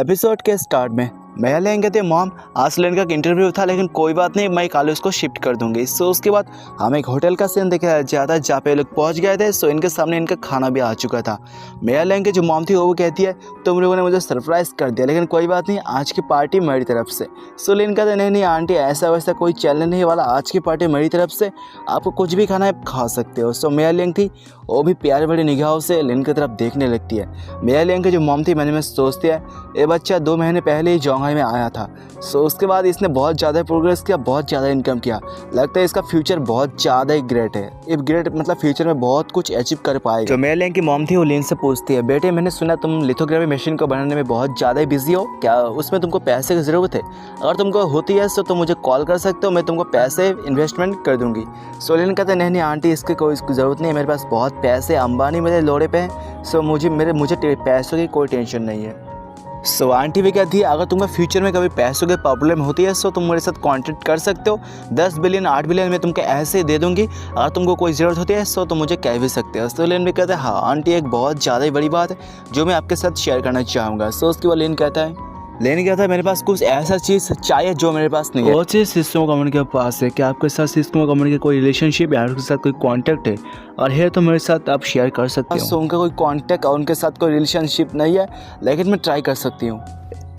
Episode के start में मेया लेन कहते हैं मॉम आज लेन का इंटरव्यू था लेकिन कोई बात नहीं, मैं कल उसको शिफ्ट कर दूंगी। सो उसके बाद हमें एक होटल का सीन दिखाया जाता है जहाँ पे लोग पहुंच गए थे। सो इनके सामने इनका खाना भी आ चुका था। मेया लेन की जो मॉम थी वो कहती है तुम लोगों ने मुझे सरप्राइज़ कर दिया लेकिन कोई बात नहीं, आज की पार्टी मेरी तरफ से। सो लेन कहते नहीं नहीं आंटी, ऐसा वैसा कोई चलने नहीं वाला, आज की पार्टी मेरी तरफ से, आपको कुछ भी खाना है खा सकते हो। सो मेया लेन थी वो भी प्यार भरी निगाहों से लिन की तरफ देखने लगती है। मेया लेन की जो मॉम थी मैंने सोचती है ये बच्चा 2 महीने पहले ही जोंघाई में आया था। सो उसके बाद इसने बहुत ज़्यादा प्रोग्रेस किया, बहुत ज़्यादा इनकम किया, लगता है इसका फ्यूचर बहुत ज़्यादा ही ग्रेट है। इफ ग्रेट मतलब फ्यूचर में बहुत कुछ अचीव कर पाएगा। जो मेया लेन की मॉम थी वो लिन से पूछती है बेटे मैंने सुना तुम लिथोग्राफी मशीन को बनाने में बहुत ज़्यादा ही बिजी हो, क्या उसमें तुमको पैसे की ज़रूरत है? अगर तुमको होती है तो तुम मुझे कॉल कर सकते हो, मैं तुमको पैसे इन्वेस्टमेंट कर दूँगी। सो लिन कहते नहीं नहीं आंटी इसकी कोई ज़रूरत नहीं है, मेरे पास बहुत पैसे अंबानी मेरे लोड़े पे हैं। सो मुझे पैसों की कोई टेंशन नहीं है। सो आंटी भी कहती है अगर तुम्हें फ्यूचर में कभी पैसों की प्रॉब्लम होती है सो तुम मेरे साथ कांटेक्ट कर सकते हो, 10 बिलियन 8 बिलियन मैं तुमको ऐसे ही दे दूंगी, अगर तुमको कोई ज़रूरत होती है सो तुम मुझे कह भी सकते हो। सो लिन भी कहता है हाँ आंटी एक बहुत ज़्यादा ही बड़ी बात है जो मैं आपके साथ शेयर करना चाहूँगा। सो उसके बाद लिन कहता है लेने गया था मेरे पास कुछ ऐसा चीज़ चाहिए जो मेरे पास नहीं है। वो चीज़ सिस्टम कम्युनिटी के पास है, क्या आपके साथ सिस्टम कम्युनिटी का कोई रिलेशनशिप या उसके साथ कोई कांटेक्ट है और है तो मेरे साथ आप शेयर कर सकते हो। सो उनका कोई कांटेक्ट और उनके साथ कोई रिलेशनशिप नहीं है लेकिन मैं ट्राई कर सकती हूँ।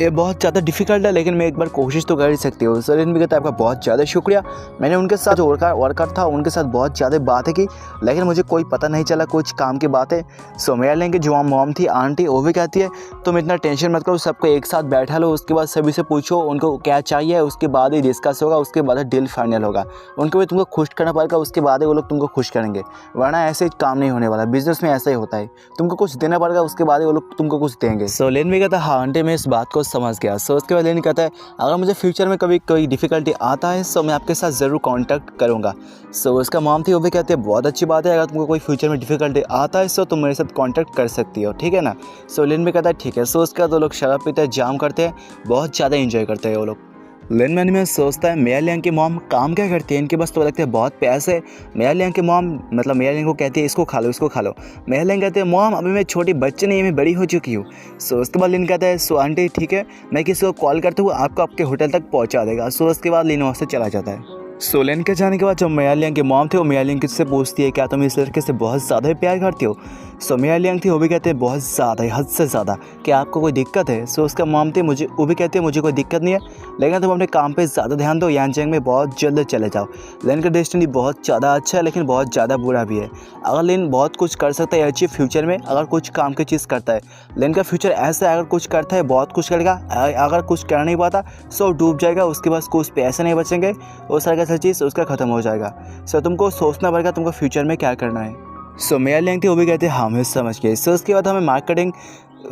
ये बहुत ज़्यादा डिफिकल्ट है लेकिन मैं एक बार कोशिश तो कर ही सकती हूँ। सो लिन भी कहता है आपका बहुत ज़्यादा शुक्रिया, मैंने उनके साथ जो वर्कर था उनके साथ बहुत ज़्यादा बातें की लेकिन मुझे कोई पता नहीं चला कुछ काम की बातें। सो मेया लेन की जो मॉम थी आंटी वो भी कहती है तुम इतना टेंशन मत करो, सबको एक साथ बैठा लो, उसके बाद सभी से पूछो उनको क्या चाहिए, उसके बाद ही डिस्कस होगा, उसके बाद डील फाइनल होगा। उनको भी तुमको खुश करना पड़ेगा, उसके बाद ही वो लोग तुमको खुश करेंगे, वरना ऐसे काम नहीं होने वाला। बिजनेस में ऐसा ही होता है, तुमको कुछ देना पड़ेगा उसके बाद ही वो लोग तुमको कुछ देंगे। सो लिन भी कहता है हाँ आंटी मैं इस बात को समझ गया। सो उसके बाद लेन कहता है अगर मुझे फ्यूचर में कभी कोई डिफ़िकल्टी आता है सो मैं आपके साथ ज़रूर कांटेक्ट करूंगा। सो उसका मॉम थी वो भी कहती है बहुत अच्छी बात है, अगर तुमको कोई फ्यूचर में डिफ़िकल्टी आता है सो तुम मेरे साथ कांटेक्ट कर सकती हो, ठीक है ना। सो लिन भी कहता है ठीक है। सो उसके बाद वो लोग शराब पीते हैं, जाम करते हैं, बहुत ज़्यादा इंजॉय करते हैं वो लोग। लिन मैंने में सोचता है मेया लियांग की मॉम काम क्या करती है, इनके पास तो लगता है बहुत पैसे। मेया लियांग की मॉम मतलब मेया लियांग को कहती है इसको खा लो इसको खा लो। मेया लियांग कहते हैं मॉम अभी मैं छोटी बच्चे नहीं, मैं बड़ी हो चुकी हूँ। सो उसके बाद लिन कहता है सो आंटी ठीक है मैं किसी को कॉल करता हूँ आपको आपके होटल तक पहुँचा देगा। सो उसके बाद लिन वहाँ से चला जाता है। सो लिन के जाने के बाद जो मेया लियांग की मॉम थे वो मेया लियांग से पूछती है क्या तुम इस लड़के से बहुत ज़्यादा ही प्यार करती हो? सो मेया लियांग थी वो भी कहते हैं बहुत ज़्यादा, हद से ज़्यादा, क्या आपको कोई दिक्कत है? सो उसका मॉम थी वो भी कहती है मुझे कोई दिक्कत नहीं है लेकिन तुम अपने काम पे ज़्यादा ध्यान दो, यांगजियांग में बहुत जल्द चले जाओ। लिन का डेस्टिनी बहुत ज़्यादा अच्छा है लेकिन बहुत ज़्यादा बुरा भी है। अगर लिन बहुत कुछ कर सकता है अचीव फ्यूचर में, अगर कुछ काम की चीज़ करता है, लिन का फ्यूचर ऐसा है अगर कुछ करता है बहुत कुछ करेगा, अगर कुछ कर नहीं पाता सो डूब जाएगा, उसके पास कुछ पैसे नहीं बचेंगे, वो सारा का चीज़ उसका ख़त्म हो जाएगा। सो तुमको सोचना पड़ेगा तुमको फ्यूचर में क्या करना है। सो मेया लियांग थी वो भी कहते हैं हाँ मैं समझ गई। सो उसके बाद हमें मार्केटिंग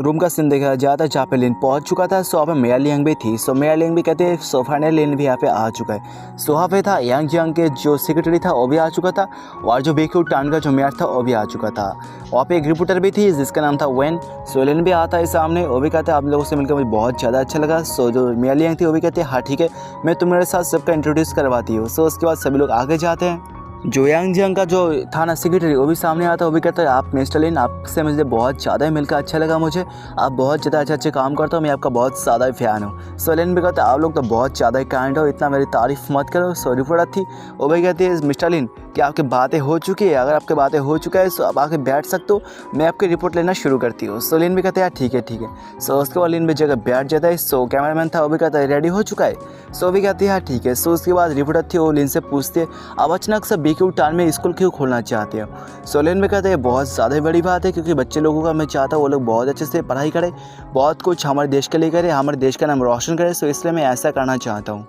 रूम का सीन देखा जाता है जहाँ पे लिन पहुँच चुका था। सो वहाँ पे मेया लियांग भी थी। सो मेया लियांग भी कहते हैं सो फाइनली लिन भी यहाँ पे आ चुका है। सो वहाँ पे था यांगजियांग के जो सेक्रेटरी था वो भी आ चुका था और जो बेक्यू टान का जो मेयर था वो भी आ चुका था। वहाँ पे एक रिपोर्टर भी थी जिसका नाम था वेन। सो लिन भी आता है सामने, वो भी कहते हैं आप लोगों से मिलकर मुझे बहुत ज़्यादा अच्छा लगा। सो जो मेया लियांग थी वो भी कहते हैं हाँ ठीक है मैं तुम्हारे साथ सबका इंट्रोड्यूस करवाती हूँ। सो उसके बाद सभी लोग आगे जाते हैं। जो यांगजियांग का जो थाना सेक्रेटरी वो भी सामने आता है, वो भी कहता है आप मिस्टर लिन आपसे मुझे बहुत ज़्यादा मिलकर अच्छा लगा, मुझे आप बहुत ज़्यादा अच्छे काम करते हो, मैं आपका बहुत ज़्यादा फ़ैन हूँ। सो लिन भी कहता है आप लोग तो बहुत ज़्यादा ही काइंड हो, इतना मेरी तारीफ़ मत करो। सो रिपोर्टर थी वो भी कहती है मिस्टर लिन क्या आपकी बातें हो चुकी है, अगर आपकी बातें हो चुका है सो आप आके बैठ सकते हो, मैं आपकी रिपोर्ट लेना शुरू करती हूँ। सो लिन भी कहते हैं ठीक है ठीक है। सो उसके बाद लिन भी जगह बैठ जाता है। सो कैमरामैन था वो भी कहता है रेडी हो चुका है? सो भी कहती है हाँ ठीक है। सो उसके बाद रिपोर्टर थी वो लिन से पूछती है आप अचानक से बेक्यू टान में स्कूल क्यों खोलना चाहते हो? सो लिन भी कहते हैं बहुत ज़्यादा बड़ी बात है क्योंकि बच्चे लोगों का मैं चाहता हूँ वो लोग बहुत अच्छे से पढ़ाई करें, बहुत कुछ हमारे देश के लिए करें, हमारे देश का नाम रोशन करें, सो इसलिए मैं ऐसा करना चाहता हूँ।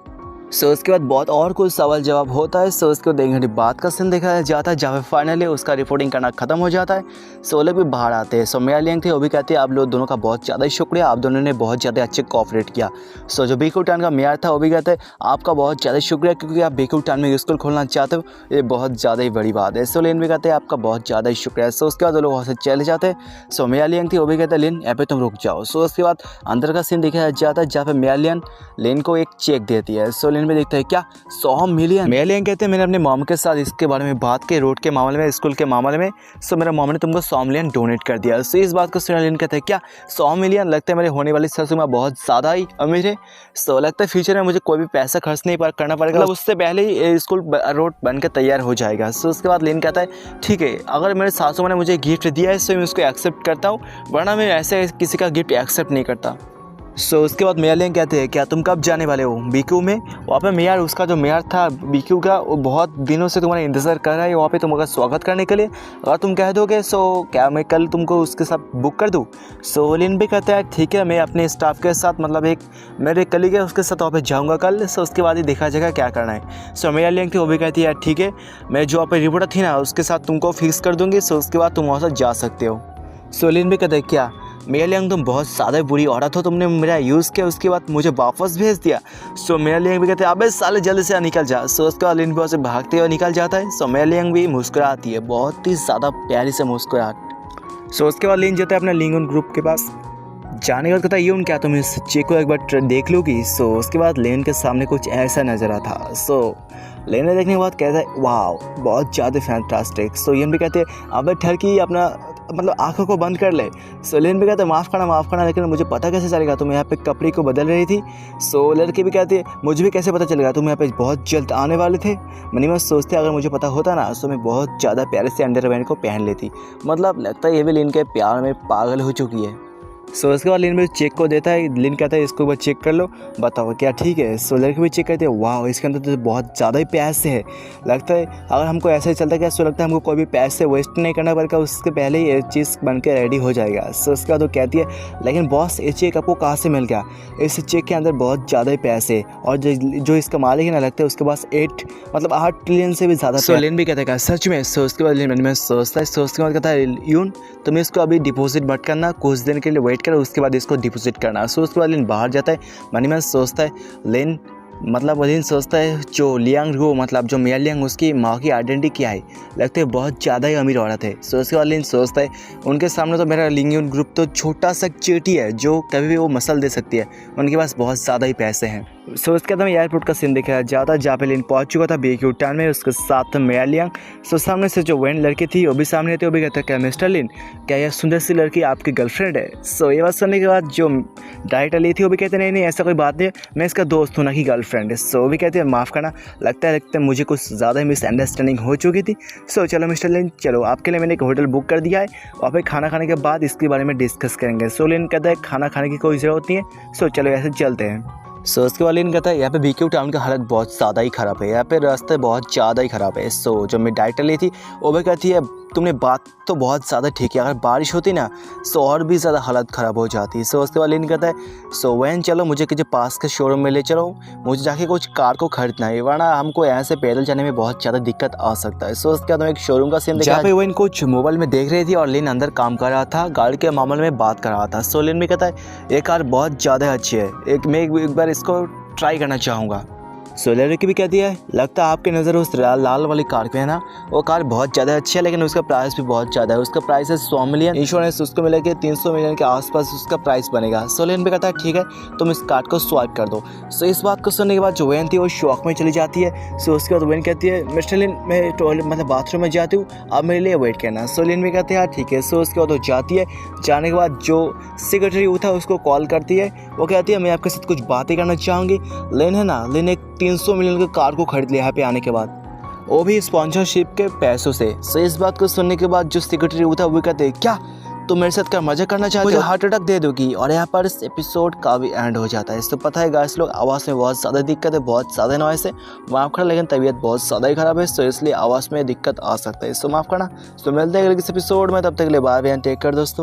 सो उसके बाद बहुत और कुछ सवाल जवाब होता है। सो उसको 1 घंटे बाद का सीन दिखाया जाता है जहाँ पे फाइनली उसका रिपोर्टिंग करना खत्म हो जाता है। सो लोग भी बाहर आते हैं। सो मेया लियांग थे वो भी कहते हैं आप लोग दोनों का बहुत ज़्यादा शुक्रिया, आप दोनों ने बहुत ज़्यादा अच्छे कोऑपरेट किया। सो जो बेक्यू टान का मेयर था वो भी कहते हैं आपका बहुत ज़्यादा शुक्रिया क्योंकि आप बेक्यू टान में स्कूल खोलना चाहते हो, ये बहुत ज़्यादा ही बड़ी बात है। सो लिन भी कहते हैं आपका बहुत ज़्यादा ही शुक्रिया। सो उसके बाद वो लोग वहाँ से चले जाते हैं। सो मेया लियांग थी वो भी कहते हैं लिन यहाँ पे तुम रुक जाओ। सो उसके बाद अंदर का सीन दिखाया जाता है जहाँ पे मेया लियांग लिन को एक चेक देती है। सो लिन लिन भी देखता है क्या 100 मिलियन। मैं लिन कहते हैं मैंने अपने मॉम के साथ इसके बारे में बात की, रोड के मामले में, स्कूल के मामले में। सो मेरा मॉम ने तुमको 100 मिलियन डोनेट कर दिया। सो इस बात को सुना लिन कहते हैं क्या 100 मिलियन, लगता है मेरे होने वाली सासू माँ बहुत ज़्यादा ही अमीर है। सो लगता है फ्यूचर में मुझे कोई भी पैसा खर्च नहीं करना पड़ेगा, मतलब उससे पहले ही स्कूल रोड बन के तैयार हो जाएगा। सो उसके बाद लिन कहता है ठीक है, अगर मेरे सासू माँ ने मुझे गिफ्ट दिया है तो मैं उसको एक्सेप्ट करता हूँ, वरना मैं ऐसे किसी का गिफ्ट एक्सेप्ट नहीं करता। सो उसके बाद मेयर लिन कहते हैं क्या तुम कब जाने वाले हो बीक्यू में? वहाँ पे मेयर, उसका जो मेयर था बीक्यू का, वो बहुत दिनों से तुम्हारा इंतज़ार कर रहा है वहाँ पे तुम्हारा स्वागत करने के लिए। अगर तुम कह दोगे सो क्या मैं कल तुमको उसके साथ बुक कर दूँ? सो लिन भी कहता है ठीक है, मैं अपने स्टाफ के साथ, मतलब एक मेरे कलीग है उसके साथ वहाँ पर जाऊँगा कल। सो उसके बाद ही देखा जाएगा क्या करना है। सो मेयर लिन थी वो भी कहती है ठीक है, मैं जो वहाँ पर रिपोर्टर थी ना उसके साथ तुमको फिक्स कर दूँगी। सो उसके बाद तुम वहाँ से जा सकते हो। सो लिन भी कहते हैं क्या मेयर लियांग तुम बहुत ज़्यादा बुरी औरत हो, तुमने मेरा यूज़ किया उसके बाद मुझे वापस भेज दिया। सो मेयर लियांग भी कहते हैं अबे साले जल्दी से निकल जा। सो उसके बाद लिन भी से भागते हुए निकल जाता है। सो मेयर लियांग भी मुस्कुराती है, बहुत ही ज़्यादा प्यारी से मुस्कुराहट। सो उसके बाद लिन जाता है अपने लिंगन ग्रुप के पास। जाने के बाद कहता है यून क्या तुम इस चेक को एक बार देख लोगी? सो उसके बाद लेन के सामने कुछ ऐसा नज़र आता था। सो लेन ने देखने के बाद कहता है वाह बहुत ज़्यादा फैंटास्टिक। सो यून भी कहते हैं अबे ठरकी अपना मतलब आंखों को बंद कर ले। सो लेन भी कहते हैं माफ़ करना, लेकिन मुझे पता कैसे चलेगा तुम यहाँ पे कपड़े को बदल रही थी? सो लड़की भी कहती है मुझे भी कैसे पता चलेगा, तुम यहाँ पे बहुत जल्द आने वाले थे। मैं सोचते अगर मुझे पता होता ना तो मैं बहुत ज़्यादा प्यारे से अंडरवेयर को पहन लेती। मतलब लगता है ये भी लिन के प्यार में पागल हो चुकी है। सो उसके बाद लिन भी चेक को देता है। लिन कहता है इसको एक बार चेक कर लो, बताओ क्या ठीक है? सो लड़की भी चेक करती है, वाह इसके अंदर तो बहुत ज़्यादा ही पैसे है। लगता है अगर हमको ऐसे ही चलता क्या, सो लगता है हमको कोई भी पैसे वेस्ट नहीं करना पड़ेगा, उसके पहले ही ये चीज़ बन के रेडी हो जाएगा। सो उसके बाद वो कहती है लेकिन बॉस ये चेक आपको कहाँ से मिल गया? इस चेक के अंदर बहुत ज़्यादा ही पैसे, और जो इसका मालिक है ना लगता है उसके पास 8 ट्रिलियन से भी ज़्यादा। सो लिन भी कहता है सच में? सो उसके बाद लिन में सोचता है, उसके बाद कहता है यून तुम्हें इसको अभी डिपॉजिट मत करना, कुछ दिन के लिए वेट करो, उसके बाद इसको डिपॉजिट करना। सो उसके बाद लिन बाहर जाता है। मनी मैन सोचता है लिन सोचता है जो लियांग रू, मतलब जो मेयर लियांग, उसकी माँ की आइडेंटिटी क्या है? लगता है बहुत ज़्यादा ही अमीर औरत है। सो उसके बाद लिन सोचता है उनके सामने तो मेरा लिंगन ग्रुप तो छोटा सा चेटी है जो कभी भी वो मसल दे सकती है, उनके पास बहुत ज़्यादा ही पैसे हैं। सो उसके बाद हमें एयरपोर्ट का सीन देखा ज़्यादा, जहाँ पे लिन पहुँच चुका था बीक्यू टाउन में, उसके साथ मेयर लियांग। सो सामने से जो वेन लड़की थी वो भी सामने थी, वो भी कहता है क्या मिस्टर लिन क्या यह सुंदर सी लड़की आपकी गर्लफ्रेंड है? सो ये बात सुनने के बाद जो डायरेक्टर ली थी वो भी कहते नहीं ऐसा कोई बात नहीं, मैं इसका दोस्त हूँ ना कि गर्लफ्रेंड है। सो भी कहते हैं माफ़ करना, लगता है मुझे कुछ ज़्यादा ही मिसअंडरस्टैंडिंग हो चुकी थी। सो चलो मिस्टर लिन चलो, आपके लिए मैंने एक होटल बुक कर दिया है, वहाँ पे खाना खाने के बाद इसके बारे में डिस्कस करेंगे। सो लिन कहता है खाना खाने की कोई ज़रूरत नहीं है, सो चलो ऐसे चलते हैं। सो उसके बाद लिन कहता है यहाँ पे बीक्यू टाउन का हालत बहुत ज़्यादा ही ख़राब है, यहाँ पे रास्ते बहुत ज़्यादा ही ख़राब है। सो जो मैं डायरेक्टर ली थी वो भी कहती है तुमने बात तो बहुत ज़्यादा ठीक है, अगर बारिश होती ना सो और भी ज़्यादा हालत ख़राब हो जाती। सो उसके बाद लिन कहता है सो वैन चलो मुझे किसी पास के शोरूम में ले चलो, मुझे जाके कुछ कार को खरीदना है, वरना हमको यहाँ से पैदल जाने में बहुत ज़्यादा दिक्कत आ सकता है। सो उसके बाद एक शोरूम का सीन जहाँ पे वैन कुछ मोबाइल में देख रही थी और लिन अंदर काम कर रहा था, गाड़ी के मामले में बात कर रहा था। सो लिन भी कहता है ये कार बहुत ज़्यादा अच्छी है, मैं एक बार इसको ट्राई करना चाहूँगा। सो लड़की भी कहती है लगता है आपकी नज़र उस लाल वाली कार पे है ना, वो कार बहुत ज़्यादा अच्छी है लेकिन उसका प्राइस भी बहुत ज़्यादा है, उसका प्राइस है 100 मिलियन, इंश्योरेंस उसको मिलेगा 300 मिलियन के आसपास उसका प्राइस बनेगा। सो लिन भी कहता है ठीक है तुम इस कार्ड को स्वाइप कर दो। सो इस बात को सुनने के बाद जो वैन थी वो शॉक में चली जाती है। सो उसके बाद वैन कहती है मिस्टर लिन मैं टॉयलेट मतलब बाथरूम में जाती हूँ, आप मेरे लिए वेट करना। सो लिन भी कहते हैं यार ठीक है। सो उसके बाद वो जाती है, जाने के बाद जो सेक्रेटरी था उसको कॉल करती है, वो कहती है मैं आपके साथ कुछ बातें करना चाहूँगी। लिन है ना, लिन एक 300 मिलियन की कार को खरीद लिया यहाँ पे आने के बाद, वो भी स्पॉन्सरशिप के पैसों से। सो इस बात को सुनने के बाद जो सेक्रेटरी था वो कहते हैं क्या तुम मेरे साथ क्या मजा करना चाहते हो, हार्ट अटैक दे दोगी। और यहाँ पर इस एपिसोड का भी एंड हो जाता है। इसको पता है गाइस लोग आवाज़ में बहुत ज़्यादा दिक्कत है, बहुत ज़्यादा नॉइस है, माफ़ करना, लेकिन तबीयत बहुत ज़्यादा ही ख़राब है, सो इसलिए आवाज़ में दिक्कत आ सकता है, सो माफ़ करना। सो मिलते हैं अगले इस एपिसोड में, तब तक के लिए बाय बाय, टेक केयर दोस्तों।